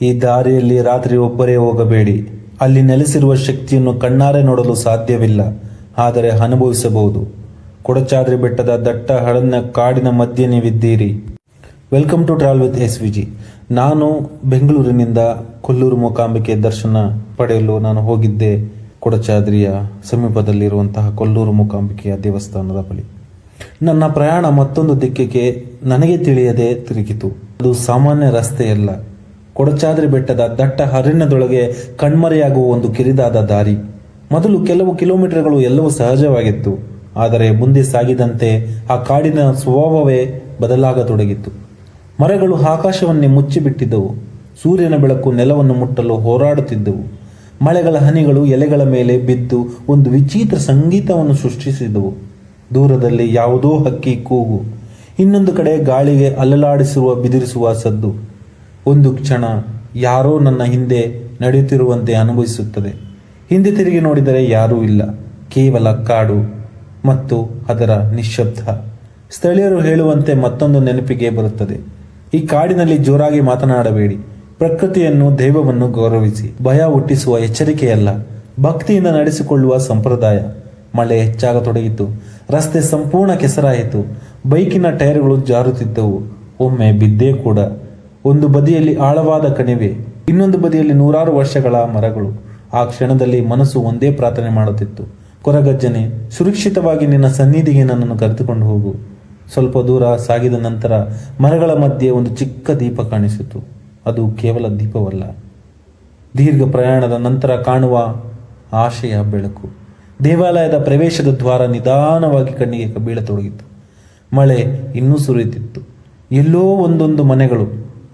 ಈ ದಾರಿಯಲ್ಲಿ ರಾತ್ರಿ ಒಬ್ಬರೇ ಹೋಗಬೇಡಿ. ಅಲ್ಲಿ ನೆಲೆಸಿರುವ ಶಕ್ತಿಯನ್ನು ಕಣ್ಣಾರೆ ನೋಡಲು ಸಾಧ್ಯವಿಲ್ಲ, ಆದರೆ ಅನುಭವಿಸಬಹುದು. ಕೊಡಚಾದ್ರಿ ಬೆಟ್ಟದ ದಟ್ಟ ಹಳನ್ನ ಕಾಡಿನ ಮಧ್ಯೆ ನೀವಿದ್ದೀರಿ. Welcome to travel with SVG. ನಾನು ಬೆಂಗಳೂರಿನಿಂದ ಕೊಲ್ಲೂರು ಮೂಕಾಂಬಿಕೆ ದರ್ಶನ ಪಡೆಯಲು ನಾನು ಹೋಗಿದ್ದೆ. ಕೊಡಚಾದ್ರಿಯ ಸಮೀಪದಲ್ಲಿರುವಂತಹ ಕೊಲ್ಲೂರು ಮೂಕಾಂಬಿಕೆಯ ದೇವಸ್ಥಾನದ ಬಳಿ ನನ್ನ ಪ್ರಯಾಣ ಮತ್ತೊಂದು ದಿಕ್ಕಿಗೆ ನನಗೆ ತಿಳಿಯದೆ ತಿರುಗಿತು. ಅದು ಸಾಮಾನ್ಯ ರಸ್ತೆಯಲ್ಲ. ಕೊಡಚಾದ್ರಿ ಬೆಟ್ಟದ ದಟ್ಟ ಅರಣ್ಯದೊಳಗೆ ಕಣ್ಮರೆಯಾಗುವ ಒಂದು ಕಿರಿದಾದ ದಾರಿ. ಮೊದಲು ಕೆಲವು ಕಿಲೋಮೀಟರ್ಗಳು ಎಲ್ಲವೂ ಸಹಜವಾಗಿತ್ತು, ಆದರೆ ಮುಂದೆ ಸಾಗಿದಂತೆ ಆ ಕಾಡಿನ ಸ್ವಭಾವವೇ ಬದಲಾಗತೊಡಗಿತ್ತು. ಮರಗಳು ಆಕಾಶವನ್ನೇ ಮುಚ್ಚಿಬಿಟ್ಟಿದ್ದವು. ಸೂರ್ಯನ ಬೆಳಕು ನೆಲವನ್ನು ಮುಟ್ಟಲು ಹೋರಾಡುತ್ತಿದ್ದವು. ಮಳೆಗಳ ಹನಿಗಳು ಎಲೆಗಳ ಮೇಲೆ ಬಿದ್ದು ಒಂದು ವಿಚಿತ್ರ ಸಂಗೀತವನ್ನು ಸೃಷ್ಟಿಸಿದವು. ದೂರದಲ್ಲಿ ಯಾವುದೋ ಹಕ್ಕಿ ಕೂಗು, ಇನ್ನೊಂದು ಕಡೆ ಗಾಳಿಗೆ ಅಲ್ಲಲಾಡಿಸುವ ಬಿದಿರಿಸುವ ಸದ್ದು. ಒಂದು ಕ್ಷಣ ಯಾರೋ ನನ್ನ ಹಿಂದೆ ನಡೆಯುತ್ತಿರುವಂತೆ ಅನುಭವಿಸುತ್ತದೆ. ಹಿಂದೆ ತಿರುಗಿ ನೋಡಿದರೆ ಯಾರೂ ಇಲ್ಲ, ಕೇವಲ ಕಾಡು ಮತ್ತು ಅದರ ನಿಶ್ಶಬ್ದ. ಸ್ಥಳೀಯರು ಹೇಳುವಂತೆ ಮತ್ತೊಂದು ನೆನಪಿಗೆ ಬರುತ್ತದೆ. ಈ ಕಾಡಿನಲ್ಲಿ ಜೋರಾಗಿ ಮಾತನಾಡಬೇಡಿ. ಪ್ರಕೃತಿಯನ್ನು, ದೈವವನ್ನು ಗೌರವಿಸಿ. ಭಯ ಹುಟ್ಟಿಸುವ ಎಚ್ಚರಿಕೆಯಲ್ಲ, ಭಕ್ತಿಯಿಂದ ನಡೆಸಿಕೊಳ್ಳುವ ಸಂಪ್ರದಾಯ. ಮಳೆ ಹೆಚ್ಚಾಗತೊಡಗಿತು. ರಸ್ತೆ ಸಂಪೂರ್ಣ ಕೆಸರಾಯಿತು. ಬೈಕಿನ ಟೈರ್ಗಳು ಜಾರುತ್ತಿದ್ದವು. ಒಮ್ಮೆ ಬಿದ್ದೇ ಕೂಡ. ಒಂದು ಬದಿಯಲ್ಲಿ ಆಳವಾದ ಕಣಿವೆ, ಇನ್ನೊಂದು ಬದಿಯಲ್ಲಿ ನೂರಾರು ವರ್ಷಗಳ ಮರಗಳು. ಆ ಕ್ಷಣದಲ್ಲಿ ಮನಸ್ಸು ಒಂದೇ ಪ್ರಾರ್ಥನೆ ಮಾಡುತ್ತಿತ್ತು, ಕೊರಗಜ್ಜನೆ, ಸುರಕ್ಷಿತವಾಗಿ ನಿನ್ನ ಸನ್ನಿಧಿಗೆ ನನ್ನನ್ನು ಕರೆದುಕೊಂಡು ಹೋಗು. ಸ್ವಲ್ಪ ದೂರ ಸಾಗಿದ ನಂತರ ಮರಗಳ ಮಧ್ಯೆ ಒಂದು ಚಿಕ್ಕ ದೀಪ ಕಾಣಿಸಿತು. ಅದು ಕೇವಲ ದೀಪವಲ್ಲ, ದೀರ್ಘ ಪ್ರಯಾಣದ ನಂತರ ಕಾಣುವ ಆಶೆಯ ಬೆಳಕು. ದೇವಾಲಯದ ಪ್ರವೇಶದ ದ್ವಾರ ನಿಧಾನವಾಗಿ ಕಣ್ಣಿಗೆ ಬೀಳತೊಡಗಿತು. ಮಳೆ ಇನ್ನೂ ಸುರಿಯುತ್ತಿತ್ತು. ಎಲ್ಲೋ ಒಂದೊಂದು ಮನೆಗಳು,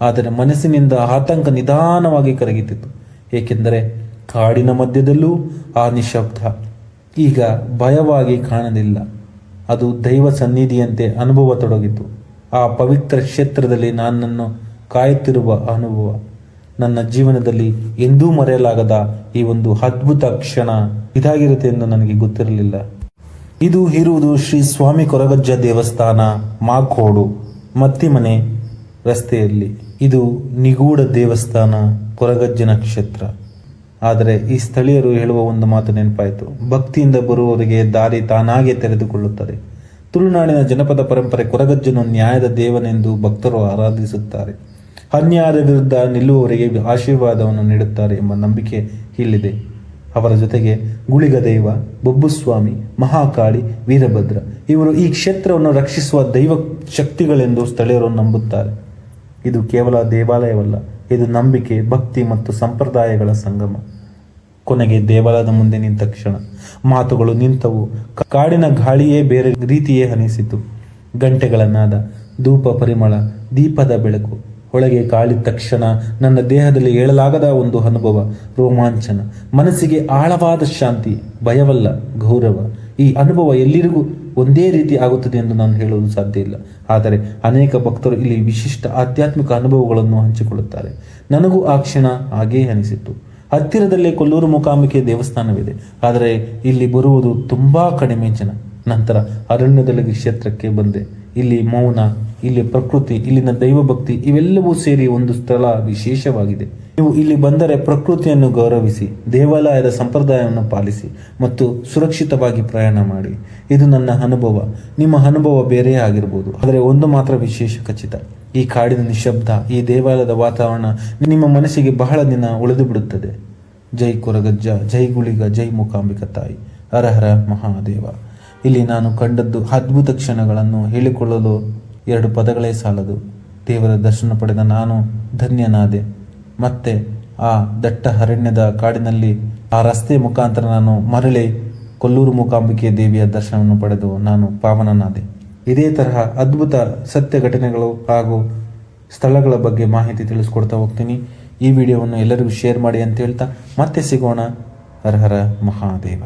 ಆದರೆ ಮನಸ್ಸಿನಿಂದ ಆತಂಕ ನಿಧಾನವಾಗಿ ಕರಗುತ್ತಿತ್ತು. ಏಕೆಂದರೆ ಕಾಡಿನ ಮಧ್ಯದಲ್ಲೂ ಆ ನಿಶಬ್ದ ಈಗ ಭಯವಾಗಿ ಕಾಣಲಿಲ್ಲ. ಅದು ದೈವ ಸನ್ನಿಧಿಯಂತೆ ಅನುಭವ ತೊಡಗಿತು. ಆ ಪವಿತ್ರ ಕ್ಷೇತ್ರದಲ್ಲಿ ನನ್ನನ್ನು ಕಾಯುತ್ತಿರುವ ಅನುಭವ. ನನ್ನ ಜೀವನದಲ್ಲಿ ಎಂದೂ ಮರೆಯಲಾಗದ ಈ ಒಂದು ಅದ್ಭುತ ಕ್ಷಣ ಇದಾಗಿರುತ್ತೆ ಎಂದು ನನಗೆ ಗೊತ್ತಿರಲಿಲ್ಲ. ಇದು ಇರುವುದು ಶ್ರೀ ಸ್ವಾಮಿ ಕೊರಗಜ್ಜ ದೇವಸ್ಥಾನ, ಮಾಕೋಡು ಮತ್ತಿಮನೆ ರಸ್ತೆಯಲ್ಲಿ. ಇದು ನಿಗೂಢ ದೇವಸ್ಥಾನ, ಕೊರಗಜ್ಜನ ಕ್ಷೇತ್ರ. ಆದರೆ ಈ ಸ್ಥಳೀಯರು ಹೇಳುವ ಒಂದು ಮಾತು ನೆನಪಾಯಿತು, ಭಕ್ತಿಯಿಂದ ಬರುವವರಿಗೆ ದಾರಿ ತಾನಾಗೆ ತೆರೆದುಕೊಳ್ಳುತ್ತದೆ. ತುಳುನಾಡಿನ ಜನಪದ ಪರಂಪರೆ ಕೊರಗಜ್ಜನು ನ್ಯಾಯದ ದೇವನೆಂದು ಭಕ್ತರು ಆರಾಧಿಸುತ್ತಾರೆ. ಅನ್ಯಾಯದ ವಿರುದ್ಧ ನಿಲ್ಲುವವರಿಗೆ ಆಶೀರ್ವಾದವನ್ನು ನೀಡುತ್ತಾರೆ ಎಂಬ ನಂಬಿಕೆ ಇಲ್ಲಿದೆ. ಅವರ ಜೊತೆಗೆ ಗುಳಿಗ ದೈವ, ಬೊಬ್ಬುಸ್ವಾಮಿ, ಮಹಾಕಾಳಿ, ವೀರಭದ್ರ ಇವರು ಈ ಕ್ಷೇತ್ರವನ್ನು ರಕ್ಷಿಸುವ ದೈವ ಶಕ್ತಿಗಳೆಂದು ಸ್ಥಳೀಯರು ನಂಬುತ್ತಾರೆ. ಇದು ಕೇವಲ ದೇವಾಲಯವಲ್ಲ, ಇದು ನಂಬಿಕೆ, ಭಕ್ತಿ ಮತ್ತು ಸಂಪ್ರದಾಯಗಳ ಸಂಗಮ. ಕೊನೆಗೆ ದೇವಾಲಯದ ಮುಂದೆ ನಿಂತ ಕ್ಷಣ ಮಾತುಗಳು ನಿಂತವು. ಕಾಡಿನ ಗಾಳಿಯೇ ಬೇರೆ ರೀತಿಯೇ ಅನಿಸಿತು. ಗಂಟೆಗಳ ನಾದ, ಧೂಪ ಪರಿಮಳ, ದೀಪದ ಬೆಳಕು. ಒಳಗೆ ಕಾಳಿದ ತಕ್ಷಣ ನನ್ನ ದೇಹದಲ್ಲಿ ಹೇಳಲಾಗದ ಒಂದು ಅನುಭವ, ರೋಮಾಂಚನ, ಮನಸ್ಸಿಗೆ ಆಳವಾದ ಶಾಂತಿ. ಭಯವಲ್ಲ, ಗೌರವ. ಈ ಅನುಭವ ಎಲ್ಲರಿಗೂ ಒಂದೇ ರೀತಿ ಆಗುತ್ತದೆ ಎಂದು ನಾನು ಹೇಳುವುದು ಸಾಧ್ಯ ಇಲ್ಲ. ಆದರೆ ಅನೇಕ ಭಕ್ತರು ಇಲ್ಲಿ ವಿಶಿಷ್ಟ ಆಧ್ಯಾತ್ಮಿಕ ಅನುಭವಗಳನ್ನು ಹಂಚಿಕೊಳ್ಳುತ್ತಾರೆ. ನನಗೂ ಆ ಕ್ಷಣ ಹಾಗೇ ಅನಿಸಿತ್ತು. ಹತ್ತಿರದಲ್ಲೇ ಕೊಲ್ಲೂರು ಮೂಕಾಂಬಿಕೆ ದೇವಸ್ಥಾನವಿದೆ, ಆದರೆ ಇಲ್ಲಿ ಬರುವುದು ತುಂಬಾ ಕಡಿಮೆ ಜನ. ನಂತರ ಅರಣ್ಯದೊಳಗೆ ಕ್ಷೇತ್ರಕ್ಕೆ ಬಂದೆ. ಇಲ್ಲಿ ಮೌನ, ಇಲ್ಲಿ ಪ್ರಕೃತಿ, ಇಲ್ಲಿನ ದೈವಭಕ್ತಿ ಇವೆಲ್ಲವೂ ಸೇರಿ ಒಂದು ಸ್ಥಳ ವಿಶೇಷವಾಗಿದೆ. ನೀವು ಇಲ್ಲಿ ಬಂದರೆ ಪ್ರಕೃತಿಯನ್ನು ಗೌರವಿಸಿ, ದೇವಾಲಯದ ಸಂಪ್ರದಾಯವನ್ನು ಪಾಲಿಸಿ ಮತ್ತು ಸುರಕ್ಷಿತವಾಗಿ ಪ್ರಯಾಣ ಮಾಡಿ. ಇದು ನನ್ನ ಅನುಭವ. ನಿಮ್ಮ ಅನುಭವ ಬೇರೆಯೇ ಆಗಿರ್ಬೋದು, ಆದರೆ ಒಂದು ಮಾತ್ರ ವಿಶೇಷ ಖಚಿತ, ಈ ಕಾಡಿನ ನಿಶಬ್ದ, ಈ ದೇವಾಲಯದ ವಾತಾವರಣ ನಿಮ್ಮ ಮನಸ್ಸಿಗೆ ಬಹಳ ದಿನ ಉಳಿದು ಬಿಡುತ್ತದೆ. ಜೈ ಕೊರಗಜ್ಜ, ಜೈ ಗುಳಿಗ, ಜೈ ಮೂಕಾಂಬಿಕ ತಾಯಿ, ಹರ ಹರ ಮಹಾದೇವ. ಇಲ್ಲಿ ನಾನು ಕಂಡದ್ದು ಅದ್ಭುತ ಕ್ಷಣಗಳನ್ನು ಹೇಳಿಕೊಳ್ಳಲು 2 ಪದಗಳೇ ಸಾಲದು. ದೇವರ ದರ್ಶನ ಪಡೆದ ನಾನು ಧನ್ಯನಾದೆ. ಮತ್ತೆ ಆ ದಟ್ಟ ಅರಣ್ಯದ ಕಾಡಿನಲ್ಲಿ ಆ ರಸ್ತೆ ಮುಖಾಂತರ ನಾನು ಮರಳಿ ಕೊಲ್ಲೂರು ಮೂಕಾಂಬಿಕೆ ದೇವಿಯ ದರ್ಶನವನ್ನು ಪಡೆದು ನಾನು ಪಾವನನಾದೆ. ಇದೇ ತರಹ ಅದ್ಭುತ ಸತ್ಯ ಘಟನೆಗಳು ಹಾಗೂ ಸ್ಥಳಗಳ ಬಗ್ಗೆ ಮಾಹಿತಿ ತಿಳಿಸ್ಕೊಡ್ತಾ ಹೋಗ್ತೀನಿ. ಈ ವಿಡಿಯೋವನ್ನು ಎಲ್ಲರಿಗೂ ಶೇರ್ ಮಾಡಿ ಅಂತ ಹೇಳ್ತಾ ಮತ್ತೆ ಸಿಗೋಣ. ಹರ ಹರ ಮಹಾದೇವ.